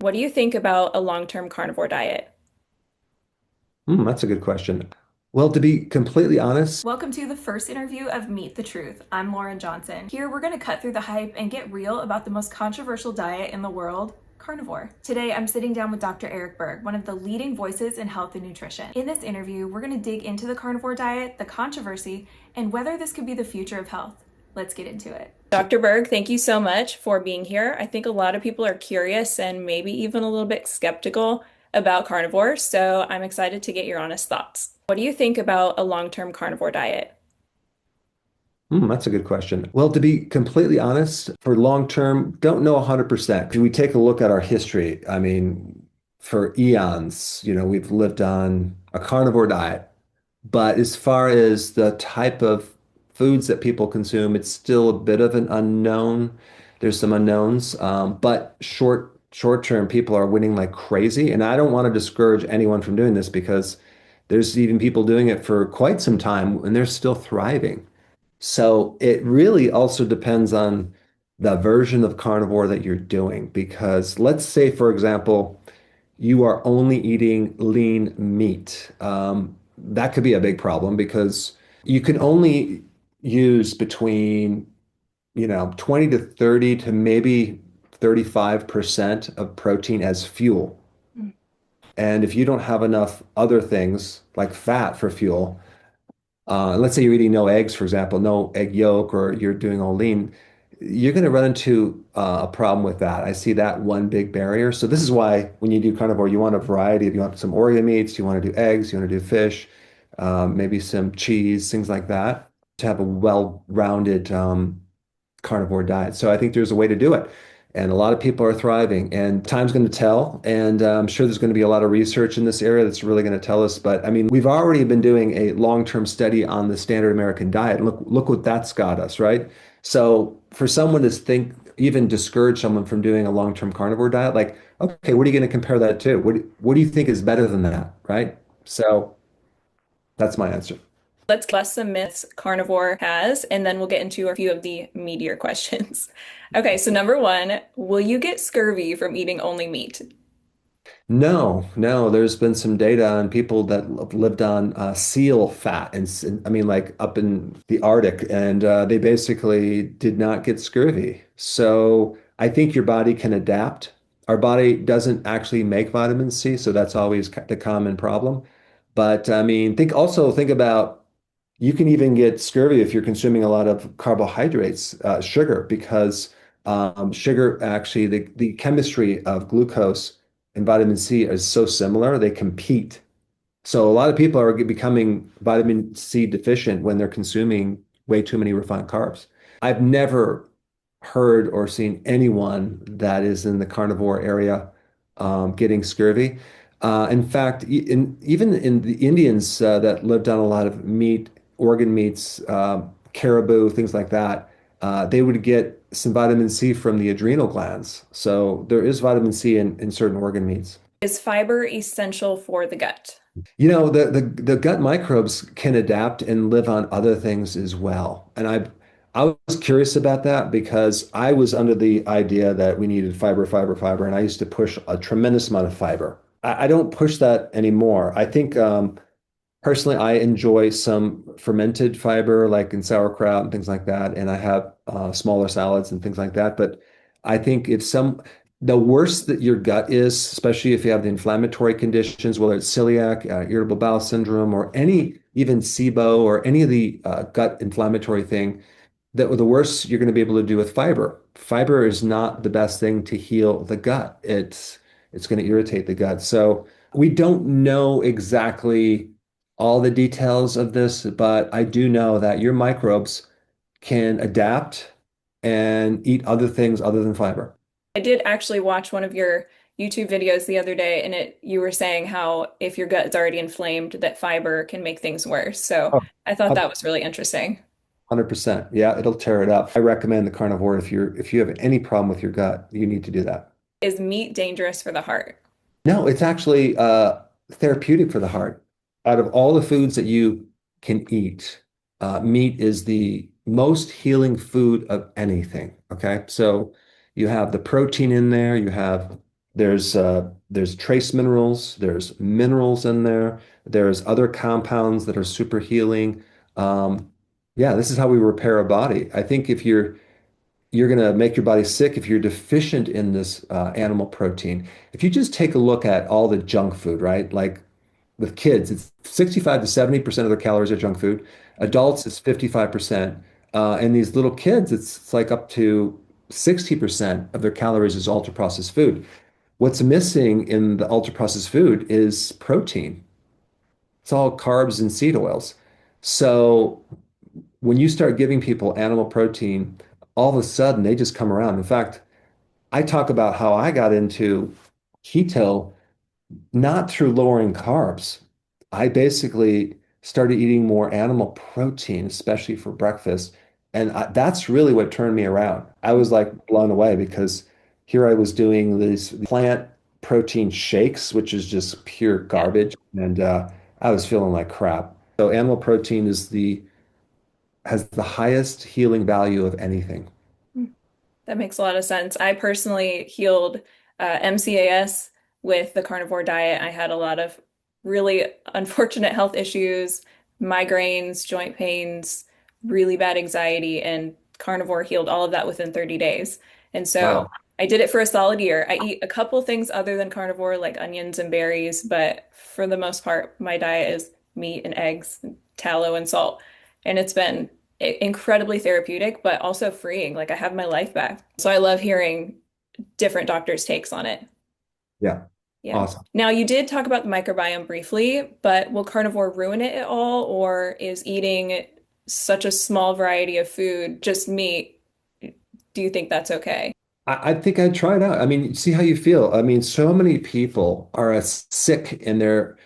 What do you think about a long-term carnivore diet? That's a good question. Well, to be completely honest, Welcome to the first interview of Meet the Truth. I'm Lauren Johnson. Here we're going to cut through the hype and get real about the most controversial diet in the world, carnivore. Today I'm sitting down with Dr. Eric Berg, one of the leading voices in health and nutrition. In this interview, we're going to dig into the carnivore diet, the controversy, and whether this could be the future of health. Let's get into it. Dr. Berg, thank you so much for being here. I think a lot of people are curious and maybe even a little bit skeptical about carnivore, so I'm excited to get your honest thoughts. What do you think about a long-term carnivore diet? that's a good question. Well, to be completely honest, for long term, don't know 100%. If we take a look at our history, I mean, for eons, we've lived on a carnivore diet. But as far as the type of foods that people consume, it's still a bit of an unknown. There's some unknowns, but short term, people are winning like crazy. And I don't want to discourage anyone from doing this because there's even people doing it for quite some time and they're still thriving. So it really also depends on the version of carnivore that you're doing. Because let's say, for example, you are only eating lean meat. That could be a big problem because you can only use between, 20 to 30 to maybe 35% of protein as fuel. And if you don't have enough other things like fat for fuel, let's say you're eating no eggs, for example, no egg yolk, or you're doing all lean, you're going to run into a problem with that. I see that one big barrier. So this is why when you do carnivore, you want a variety. If you want some organ meats, you want to do eggs, you want to do fish, maybe some cheese, things like that, to have a well-rounded carnivore diet. So I think there's a way to do it. And a lot of people are thriving, and time's going to tell. And I'm sure there's going to be a lot of research in this area that's really going to tell us. But I mean, we've already been doing a long-term study on the standard American diet. And look what that's got us, right? So for someone to think, even discourage someone from doing a long-term carnivore diet, like, okay, what are you going to compare that to? What do you think is better than that, right? So that's my answer. Let's bust some myths carnivore has, and then we'll get into a few of the meatier questions. Okay, so number one, will you get scurvy from eating only meat? No, no, there's been some data on people that lived on seal fat I mean, like up in the Arctic, and they basically did not get scurvy. So I think your body can adapt. Our body doesn't actually make vitamin C, so that's always the common problem. But I mean, think about you can even get scurvy if you're consuming a lot of carbohydrates, sugar, because sugar actually, the chemistry of glucose and vitamin C is so similar, they compete. So a lot of people are becoming vitamin C deficient when they're consuming way too many refined carbs. I've never heard or seen anyone that is in the carnivore area getting scurvy. In fact, even in the Indians that lived on a lot of meat, organ meats, caribou, things like that, they would get some vitamin C from the adrenal glands. So there is vitamin C in certain organ meats. Is fiber essential for the gut? The gut microbes can adapt and live on other things as well. And I was curious about that because I was under the idea that we needed fiber, fiber, fiber, and I used to push a tremendous amount of fiber. I don't push that anymore. I think personally, I enjoy some fermented fiber, like in sauerkraut and things like that, and I have smaller salads and things like that. But I think the worse that your gut is, especially if you have the inflammatory conditions, whether it's celiac, irritable bowel syndrome, or any even SIBO or any of the gut inflammatory thing, that the worse you're going to be able to do with fiber. Fiber is not the best thing to heal the gut. It's going to irritate the gut. So we don't know exactly all the details of this, but I do know that your microbes can adapt and eat other things other than fiber. I did actually watch one of your YouTube videos the other day, and you were saying how if your gut is already inflamed, that fiber can make things worse. So Oh, I thought that was really interesting. 100%. Yeah, it'll tear it up. I recommend the carnivore if you have any problem with your gut, you need to do that. Is meat dangerous for the heart? No, it's actually therapeutic for the heart. Out of all the foods that you can eat, meat is the most healing food of anything. Okay. So you have the protein in there, you have There's trace minerals, there's minerals in there, there's other compounds that are super healing. Um, yeah, this is how we repair a body. I think if you're going to make your body sick if you're deficient in this animal protein. If you just take a look at all the junk food, right? Like with kids, it's 65 to 70% of their calories are junk food. Adults, it's 55%. And these little kids, it's like up to 60% of their calories is ultra processed food. What's missing in the ultra processed food is protein. It's all carbs and seed oils. So when you start giving people animal protein, all of a sudden they just come around. In fact, I talk about how I got into keto not through lowering carbs. I basically started eating more animal protein, especially for breakfast. And that's really what turned me around. I was like blown away because here I was doing these plant protein shakes, which is just pure Yeah. garbage. And I was feeling like crap. So animal protein has the highest healing value of anything. That makes a lot of sense. I personally healed MCAS with the carnivore diet. I had a lot of really unfortunate health issues, migraines, joint pains, really bad anxiety, and carnivore healed all of that within 30 days. And so Wow. I did it for a solid year. I eat a couple things other than carnivore, like onions and berries, but for the most part, my diet is meat and eggs, and tallow and salt. And it's been incredibly therapeutic, but also freeing. Like I have my life back. So I love hearing different doctors' takes on it. Yeah. Yeah. Awesome. Now you did talk about the microbiome briefly, but will carnivore ruin it at all, or is eating such a small variety of food, just meat, do you think that's okay? I think I'd try it out. I mean, see how you feel. I mean, so many people are sick and they're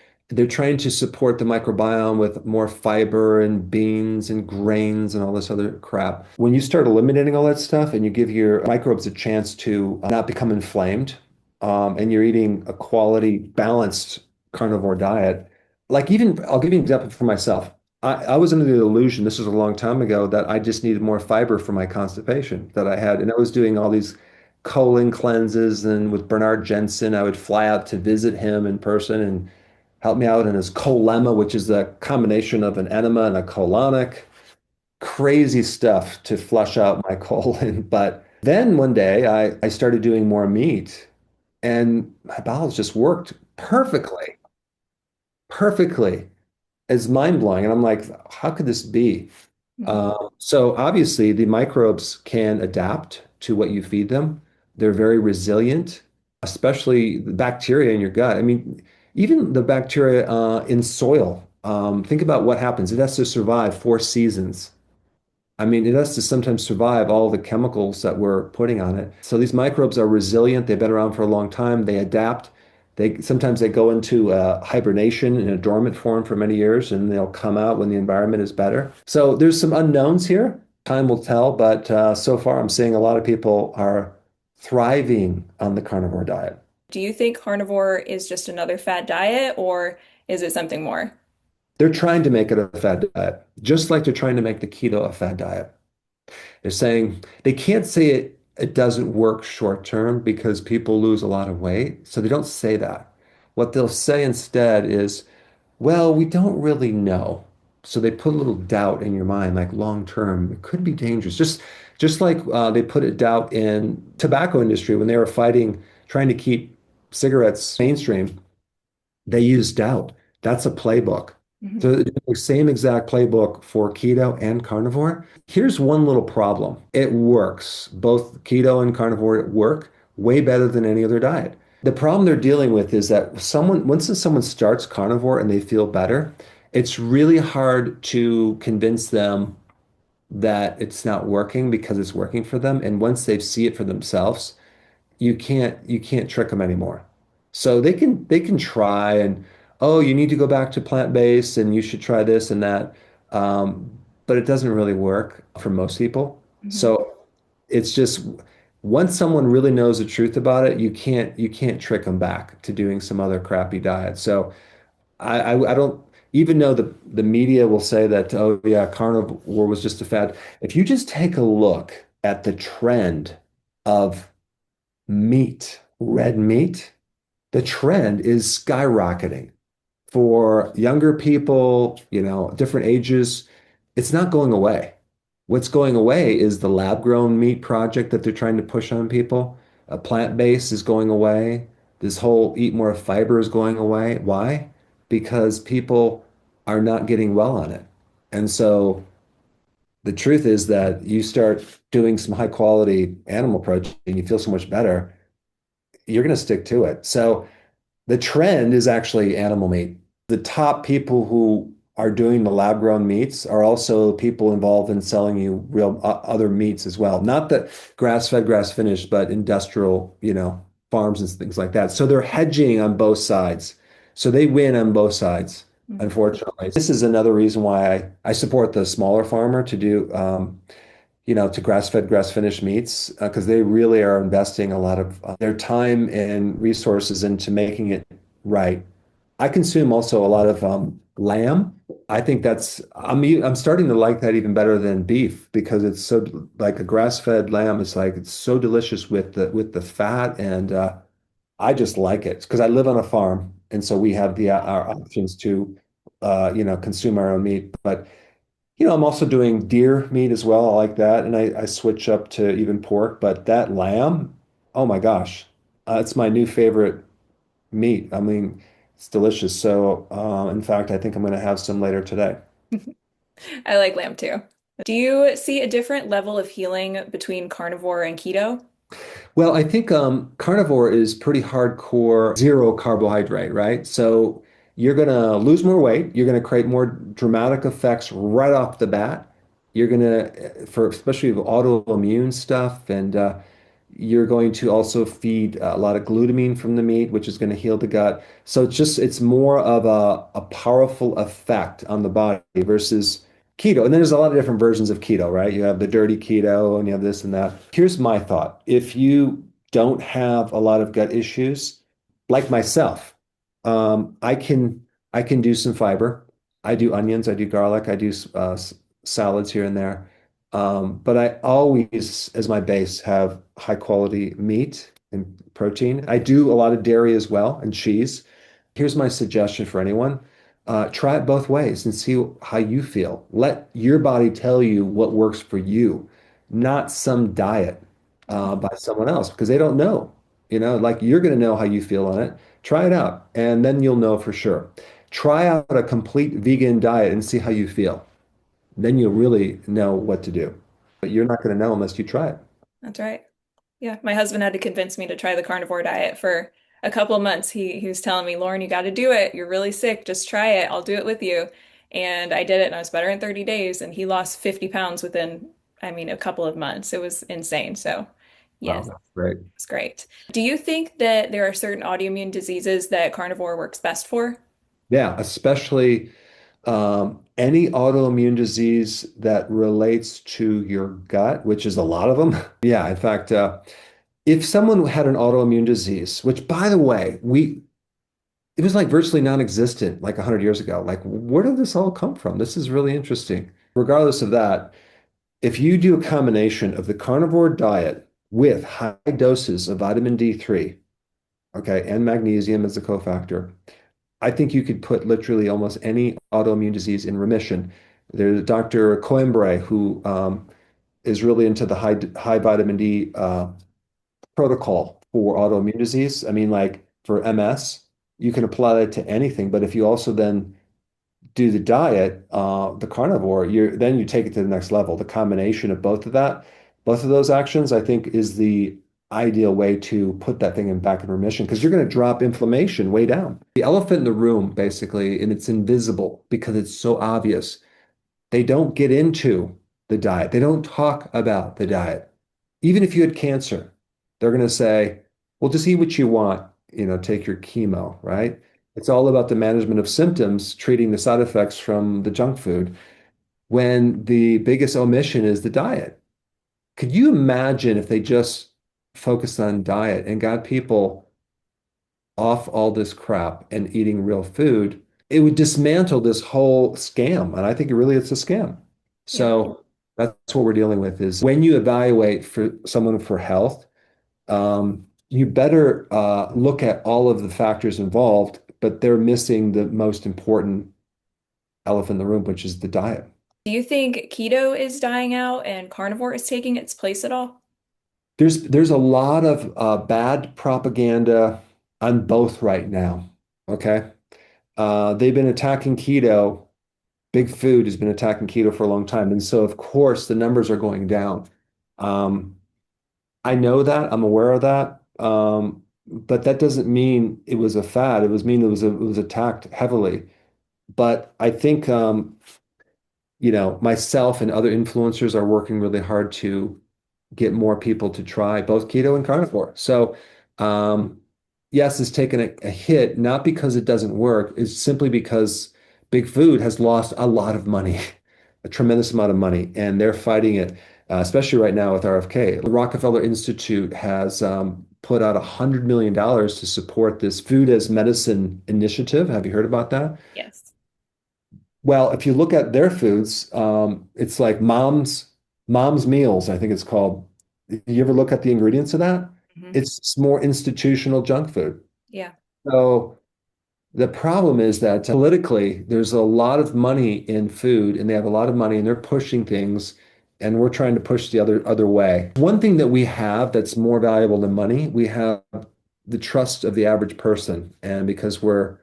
trying to support the microbiome with more fiber and beans and grains and all this other crap. When you start eliminating all that stuff and you give your microbes a chance to not become inflamed, and you're eating a quality, balanced carnivore diet, like even I'll give you an example for myself. I was under the illusion, this was a long time ago, that I just needed more fiber for my constipation that I had. And I was doing all these colon cleanses. And with Bernard Jensen, I would fly out to visit him in person and help me out in his colema, which is a combination of an enema and a colonic. Crazy stuff to flush out my colon. But then one day I started doing more meat and my bowels just worked perfectly, perfectly. It's mind blowing. And I'm like, how could this be? Mhm. So obviously, the microbes can adapt to what you feed them. They're very resilient, especially the bacteria in your gut. I mean, even the bacteria in soil. Think about what happens. It has to survive 4 seasons. I mean, it has to sometimes survive all the chemicals that we're putting on it. So these microbes are resilient. They've been around for a long time. They adapt. They sometimes they go into hibernation in a dormant form for many years, and they'll come out when the environment is better. So there's some unknowns here. Time will tell, but so far I'm seeing a lot of people are thriving on the carnivore diet. Do you think carnivore is just another fad diet, or is it something more? They're trying to make it a fad diet, just like they're trying to make the keto a fad diet. They're saying they can't say it doesn't work short term because people lose a lot of weight. So they don't say that. What they'll say instead is, well, we don't really know. So they put a little doubt in your mind, like long term, it could be dangerous. Just like they put a doubt in tobacco industry when they were fighting, trying to keep cigarettes mainstream. They use doubt. That's a playbook. Mhm. So the same exact playbook for keto and carnivore. Here's one little problem. It works. Both keto and carnivore work way better than any other diet. The problem they're dealing with is that once someone starts carnivore and they feel better, it's really hard to convince them that it's not working because it's working for them. And once they see it for themselves, you can't trick them anymore. So they can try and oh, you need to go back to plant-based and you should try this and that. But it doesn't really work for most people. Mhm. So it's just once someone really knows the truth about it, you can't trick them back to doing some other crappy diet. So I don't even though the media will say that oh yeah, carnivore was just a fad. If you just take a look at the trend of meat red meat, the trend is skyrocketing. For younger people, different ages, it's not going away. What's going away is the lab-grown meat project that they're trying to push on people. A plant-based is going away. This whole eat more fiber is going away. Why? Because people are not getting well on it. And so the truth is that you start doing some high quality animal protein, you feel so much better, you're going to stick to it. So the trend is actually animal meat. The top people who are doing the lab grown meats are also people involved in selling you real other meats as well. Not that grass fed, grass finished, but industrial, farms and things like that. So they're hedging on both sides. So they win on both sides, Mhm. unfortunately. This is another reason why I support the smaller farmer to do, to grass fed, grass finished meats, because they really are investing a lot of their time and resources into making it right. I consume also a lot of lamb. I think I'm starting to like that even better than beef because it's so like a grass-fed lamb is like it's so delicious with the fat and I just like it because I live on a farm and so we have the our options to consume our own meat. But I'm also doing deer meat as well. I like that, and I switch up to even pork. But that lamb, oh my gosh, it's my new favorite meat. I mean, it's delicious. So, in fact, I think I'm going to have some later today. I like lamb too. Do you see a different level of healing between carnivore and keto? Well, I think carnivore is pretty hardcore zero carbohydrate, right? So you're going to lose more weight. You're going to create more dramatic effects right off the bat. You're going to, for especially with autoimmune stuff, and you're going to also feed a lot of glutamine from the meat, which is going to heal the gut. So it's more of a powerful effect on the body versus keto. And then there's a lot of different versions of keto, right? You have the dirty keto and you have this and that. Here's my thought. If you don't have a lot of gut issues, like myself, I can do some fiber. I do onions, I do garlic, I do salads here and there. But I always, as my base, have high quality meat and protein. I do a lot of dairy as well and cheese. Here's my suggestion for anyone. Try it both ways and see how you feel. Let your body tell you what works for you, not some diet by someone else because they don't know. Like you're going to know how you feel on it. Try it out, and then you'll know for sure. Try out a complete vegan diet and see how you feel. Then you'll really know what to do. But you're not going to know unless you try it. That's right. Yeah, my husband had to convince me to try the carnivore diet for a couple of months. He was telling me, Lauren, you got to do it. You're really sick. Just try it. I'll do it with you. And I did it, and I was better in 30 days. And he lost 50 pounds within, I mean, a couple of months. It was insane. So, Wow, yes, that's great. it's great. Do you think that there are certain autoimmune diseases that carnivore works best for? Yeah, especially any autoimmune disease that relates to your gut, which is a lot of them. Yeah, in fact, if someone had an autoimmune disease, which by the way, it was like virtually non-existent like 100 years ago. Like, where did this all come from? This is really interesting. Regardless of that, if you do a combination of the carnivore diet with high doses of vitamin D3, okay, and magnesium as a cofactor, I think you could put literally almost any autoimmune disease in remission. There's Dr. Coimbray, who is really into the high vitamin D protocol for autoimmune disease. I mean, like for MS, you can apply that to anything. But if you also then do the diet, the carnivore, you take it to the next level. The combination of both of those actions, I think, is the ideal way to put that thing back in remission because you're going to drop inflammation way down. The elephant in the room, basically, and it's invisible because it's so obvious. They don't get into the diet. They don't talk about the diet. Even if you had cancer, they're going to say, well, just eat what you want, take your chemo, right? It's all about the management of symptoms, treating the side effects from the junk food, when the biggest omission is the diet. Could you imagine if they just focused on diet and got people off all this crap and eating real food? It would dismantle this whole scam. And I think it's a scam. Yeah. So that's what we're dealing with is when you evaluate for someone for health, you better look at all of the factors involved, but they're missing the most important elephant in the room, which is the diet. Do you think keto is dying out and carnivore is taking its place at all? There's a lot of bad propaganda on both right now. Okay. They've been attacking keto. Big food has been attacking keto for a long time. And so, of course, the numbers are going down. Um, I know that. I'm aware of that. But that doesn't mean it was a fad. It was attacked heavily. But I think myself and other influencers are working really hard to get more people to try both keto and carnivore. So, yes, it's taken a hit, not because it doesn't work, it's simply because big food has lost a lot of money, a tremendous amount of money, and they're fighting it, especially right now with RFK. The Rockefeller Institute has put out $100 million to support this food as medicine initiative. Have you heard about that? Yes. Well, if you look at their foods, it's like mom's meals, I think it's called. You ever look at the ingredients of that? Hmm. It's more institutional junk food. Yeah. So the problem is that politically, there's a lot of money in food, and they have a lot of money, and they're pushing things, and we're trying to push the other way. One thing that we have that's more valuable than money, we have the trust of the average person, and because we're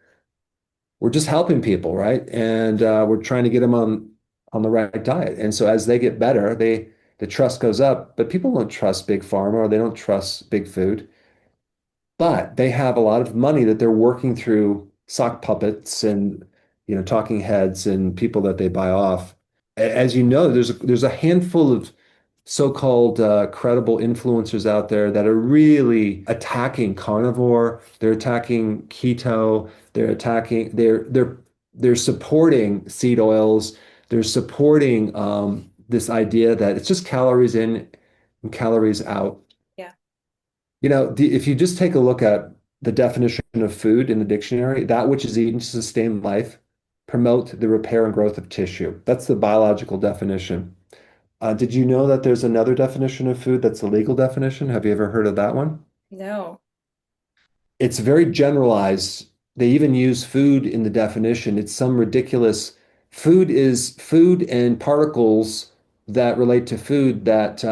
just helping people, right? And we're trying to get them on the right diet. And so as they get better, the trust goes up. But people don't trust big pharma or they don't trust big food. But they have a lot of money that they're working through sock puppets and talking heads and people that they buy off. As you know, there's a handful of so-called credible influencers out there that are really attacking carnivore. They're attacking keto. They're supporting seed oils. They're supporting this idea that it's just calories in and calories out. Yeah. If you just take a look at the definition of food in the dictionary, that which is eaten to sustain life, promote the repair and growth of tissue. That's the biological definition. Did you know that there's another definition of food that's a legal definition? Have you ever heard of that one? No. It's very generalized. They even use food in the definition. It's some ridiculous food is food and particles that relate to food that,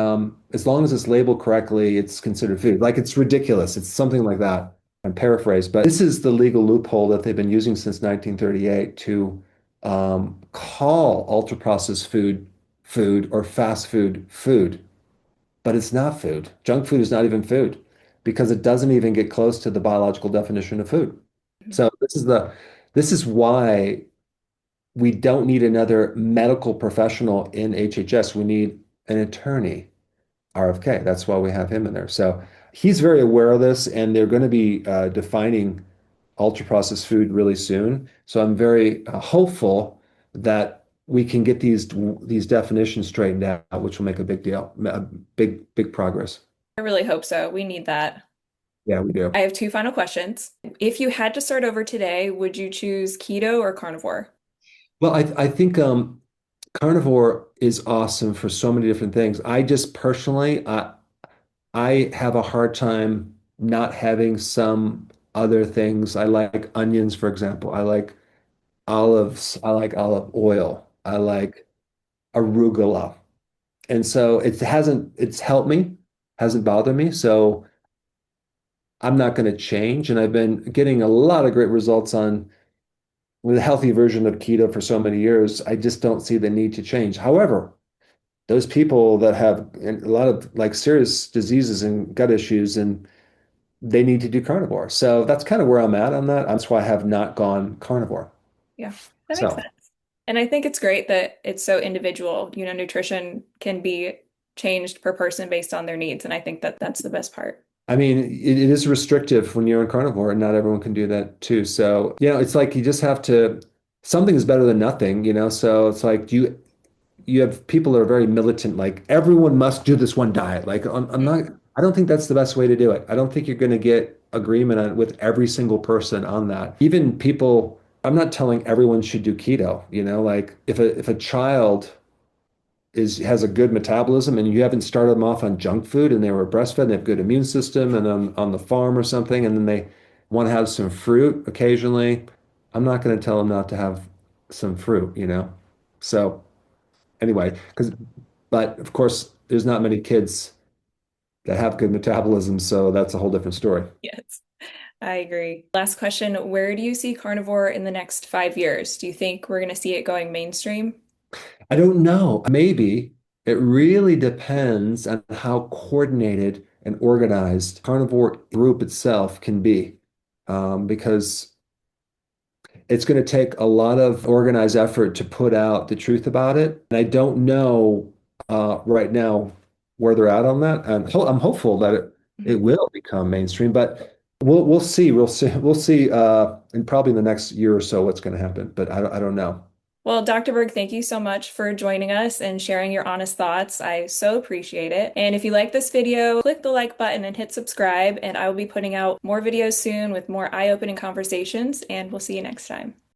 as long as it's labeled correctly, it's considered food. Like it's ridiculous. It's something like that. I'm paraphrased, but this is the legal loophole that they've been using since 1938 to call ultra processed food or fast food, but it's not food. Junk food is not even food because it doesn't even get close to the biological definition of food. Mhm. So this is why we don't need another medical professional in HHS. We need an attorney, RFK. That's why we have him in there. So he's very aware of this, and they're going to be defining ultra processed food really soon. So I'm very hopeful that we can get these definitions straightened out, which will make a big deal, a big progress. I really hope so. We need that. Yeah, we do. I have two final questions. If you had to start over today, would you choose keto or carnivore? Well, I think carnivore is awesome for so many different things. I just personally, I have a hard time not having some other things. I like onions, for example. I like olives. I like olive oil. I like arugula. And so it's helped me, hasn't bothered me. So I'm not going to change. And I've been getting a lot of great results on with a healthy version of keto for so many years. I just don't see the need to change. However, those people that have a lot of like serious diseases and gut issues and they need to do carnivore. So that's kind of where I'm at on that. That's why I have not gone carnivore. Yeah, that makes So, sense. And I think it's great that it's so individual. Nutrition can be changed per person based on their needs. And I think that that's the best part. I mean, it is restrictive when you're on carnivore, and not everyone can do that too. So, it's like you just have to, something is better than nothing. So it's like you have people that are very militant, like everyone must do this one diet. Like I'm not, I don't think that's the best way to do it. I don't think you're going to get agreement on with every single person on that. Even people, I'm not telling everyone should do keto, like if a child has a good metabolism and you haven't started them off on junk food and they were breastfed and they have good immune system and on the farm or something and then they want to have some fruit occasionally, I'm not going to tell them not to have some fruit, you know? So anyway, but of course, there's not many kids that have good metabolism, so that's a whole different story. Yes, I agree. Last question, where do you see carnivore in the next 5 years? Do you think we're going to see it going mainstream? I don't know. Maybe it really depends on how coordinated and organized carnivore group itself can be. Because it's going to take a lot of organized effort to put out the truth about it. And I don't know right now where they're at on that. And I'm hopeful that it will become mainstream, but we'll see. We'll see in probably in the next year or so what's going to happen. But I don't know. Well, Dr. Berg, thank you so much for joining us and sharing your honest thoughts. I so appreciate it. And if you like this video, click the like button and hit subscribe, and I will be putting out more videos soon with more eye-opening conversations, and we'll see you next time.